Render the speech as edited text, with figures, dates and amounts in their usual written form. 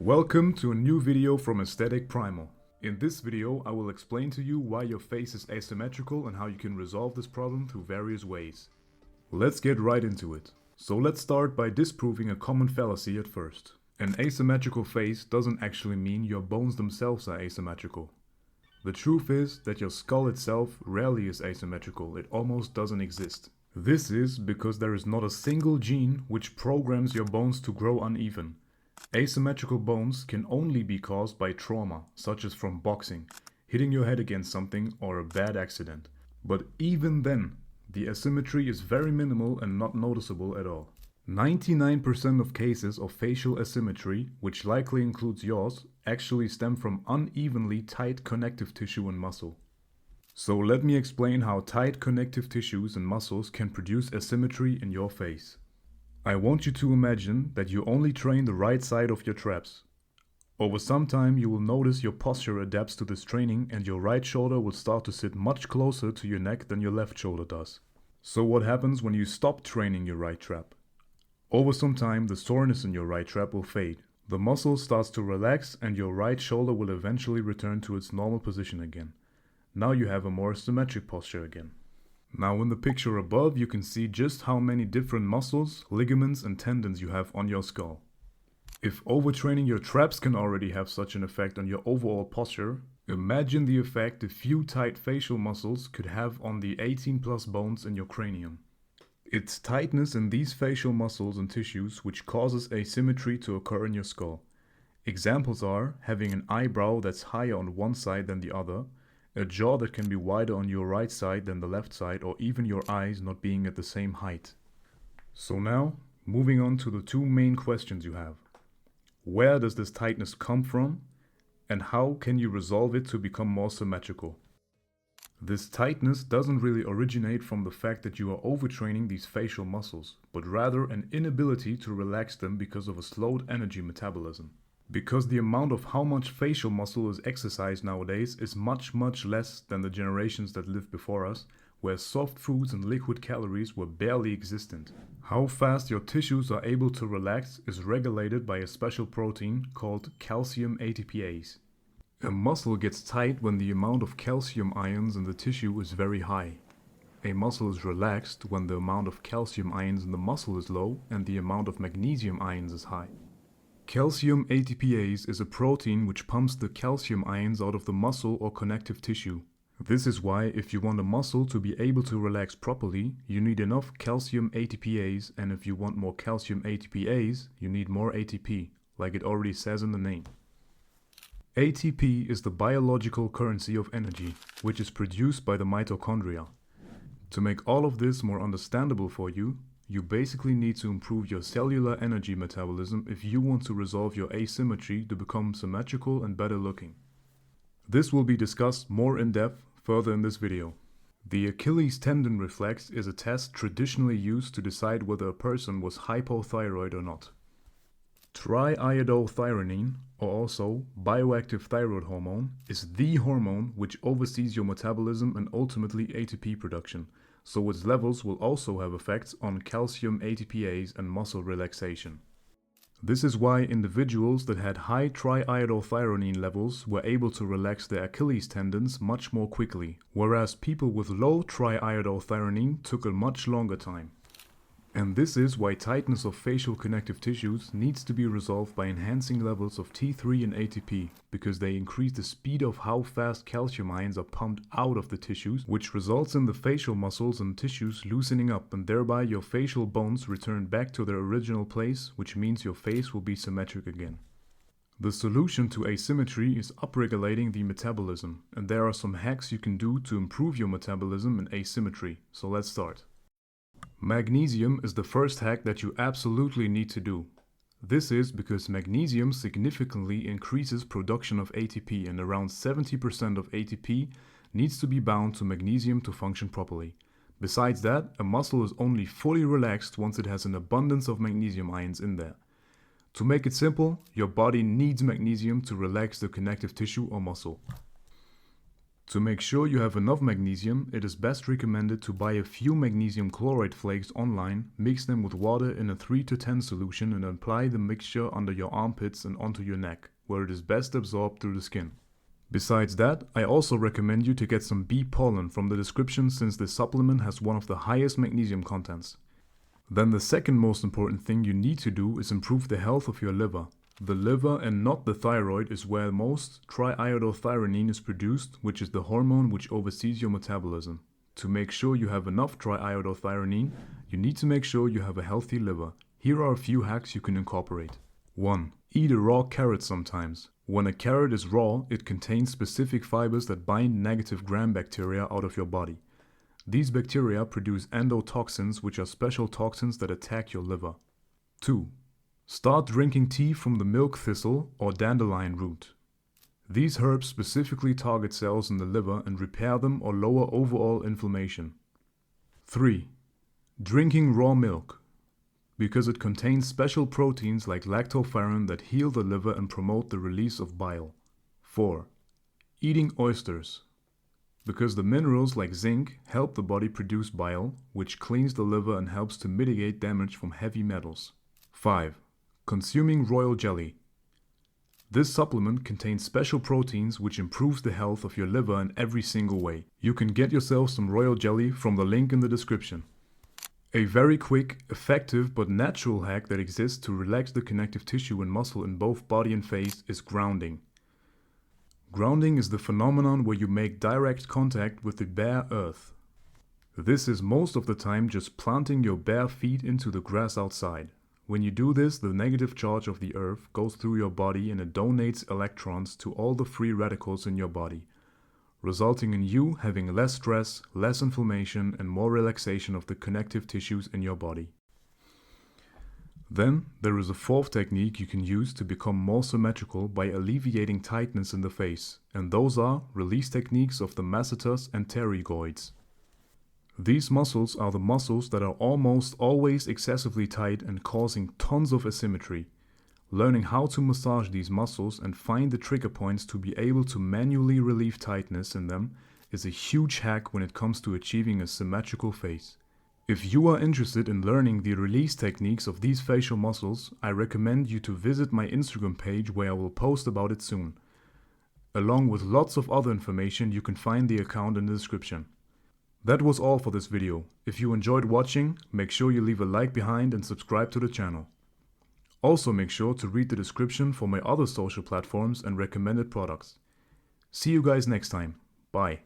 Welcome to a new video from Aesthetic Primal. In this video, I will explain to you why your face is asymmetrical and how you can resolve this problem through various ways. Let's get right into it. So let's start by disproving a common fallacy at first. An asymmetrical face doesn't actually mean your bones themselves are asymmetrical. The truth is that your skull itself rarely is asymmetrical, it almost doesn't exist. This is because there is not a single gene which programs your bones to grow uneven. Asymmetrical bones can only be caused by trauma, such as from boxing, hitting your head against something, or a bad accident. But even then, the asymmetry is very minimal and not noticeable at all. 99% of cases of facial asymmetry, which likely includes yours, actually stem from unevenly tight connective tissue and muscle. So let me explain how tight connective tissues and muscles can produce asymmetry in your face. I want you to imagine that you only train the right side of your traps. Over some time you will notice your posture adapts to this training and your right shoulder will start to sit much closer to your neck than your left shoulder does. So what happens when you stop training your right trap? Over some time the soreness in your right trap will fade. The muscle starts to relax and your right shoulder will eventually return to its normal position again. Now you have a more symmetric posture again. Now in the picture above you can see just how many different muscles, ligaments and tendons you have on your skull. If overtraining your traps can already have such an effect on your overall posture, imagine the effect a few tight facial muscles could have on the 18+ bones in your cranium. It's tightness in these facial muscles and tissues which causes asymmetry to occur in your skull. Examples are having an eyebrow that's higher on one side than the other, a jaw that can be wider on your right side than the left side, or even your eyes not being at the same height. So now, moving on to the two main questions you have. Where does this tightness come from? And how can you resolve it to become more symmetrical? This tightness doesn't really originate from the fact that you are overtraining these facial muscles, but rather an inability to relax them because of a slowed energy metabolism. Because the amount of how much facial muscle is exercised nowadays is much less than the generations that lived before us, where soft foods and liquid calories were barely existent. How fast your tissues are able to relax is regulated by a special protein called calcium ATPase. A muscle gets tight when the amount of calcium ions in the tissue is very high. A muscle is relaxed when the amount of calcium ions in the muscle is low and the amount of magnesium ions is high. Calcium ATPase is a protein which pumps the calcium ions out of the muscle or connective tissue. This is why if you want a muscle to be able to relax properly, you need enough calcium ATPase, and if you want more calcium ATPase, you need more ATP, like it already says in the name. ATP is the biological currency of energy, which is produced by the mitochondria. To make all of this more understandable for you, you basically need to improve your cellular energy metabolism if you want to resolve your asymmetry to become symmetrical and better looking. This will be discussed more in depth further in this video. The Achilles tendon reflex is a test traditionally used to decide whether a person was hypothyroid or not. Triiodothyronine, or also bioactive thyroid hormone, is the hormone which oversees your metabolism and ultimately ATP production. So its levels will also have effects on calcium ATPase and muscle relaxation. This is why individuals that had high triiodothyronine levels were able to relax their Achilles tendons much more quickly, whereas people with low triiodothyronine took a much longer time. And this is why tightness of facial connective tissues needs to be resolved by enhancing levels of T3 and ATP, because they increase the speed of how fast calcium ions are pumped out of the tissues, which results in the facial muscles and tissues loosening up, and thereby your facial bones return back to their original place, which means your face will be symmetric again. The solution to asymmetry is upregulating the metabolism, and there are some hacks you can do to improve your metabolism and asymmetry, so let's start. Magnesium is the first hack that you absolutely need to do. This is because magnesium significantly increases production of ATP, and around 70% of ATP needs to be bound to magnesium to function properly. Besides that, a muscle is only fully relaxed once it has an abundance of magnesium ions in there. To make it simple, your body needs magnesium to relax the connective tissue or muscle. To make sure you have enough magnesium, it is best recommended to buy a few magnesium chloride flakes online, mix them with water in a 3 to 10 solution and apply the mixture under your armpits and onto your neck, where it is best absorbed through the skin. Besides that, I also recommend you to get some bee pollen from the description, since this supplement has one of the highest magnesium contents. Then the second most important thing you need to do is improve the health of your liver. The liver and not the thyroid is where most triiodothyronine is produced, which is the hormone which oversees your metabolism. To make sure you have enough triiodothyronine, you need to make sure you have a healthy liver. Here are a few hacks you can incorporate. 1. Eat a raw carrot sometimes. When a carrot is raw, it contains specific fibers that bind negative gram bacteria out of your body. These bacteria produce endotoxins, which are special toxins that attack your liver. 2. Start drinking tea from the milk thistle or dandelion root. These herbs specifically target cells in the liver and repair them or lower overall inflammation. 3. Drinking raw milk, because it contains special proteins like lactoferrin that heal the liver and promote the release of bile. 4. Eating oysters, because the minerals like zinc help the body produce bile, which cleans the liver and helps to mitigate damage from heavy metals. 5. Consuming royal jelly. This supplement contains special proteins which improves the health of your liver in every single way. You can get yourself some royal jelly from the link in the description. A very quick, effective but natural hack that exists to relax the connective tissue and muscle in both body and face is grounding. Grounding is the phenomenon where you make direct contact with the bare earth. This is most of the time just planting your bare feet into the grass outside. When you do this, the negative charge of the earth goes through your body and it donates electrons to all the free radicals in your body, resulting in you having less stress, less inflammation, and more relaxation of the connective tissues in your body. Then, there is a fourth technique you can use to become more symmetrical by alleviating tightness in the face, and those are release techniques of the masseter and pterygoids. These muscles are the muscles that are almost always excessively tight and causing tons of asymmetry. Learning how to massage these muscles and find the trigger points to be able to manually relieve tightness in them is a huge hack when it comes to achieving a symmetrical face. If you are interested in learning the release techniques of these facial muscles, I recommend you to visit my Instagram page, where I will post about it soon. Along with lots of other information, you can find the account in the description. That was all for this video. If you enjoyed watching, make sure you leave a like behind and subscribe to the channel. Also make sure to read the description for my other social platforms and recommended products. See you guys next time. Bye.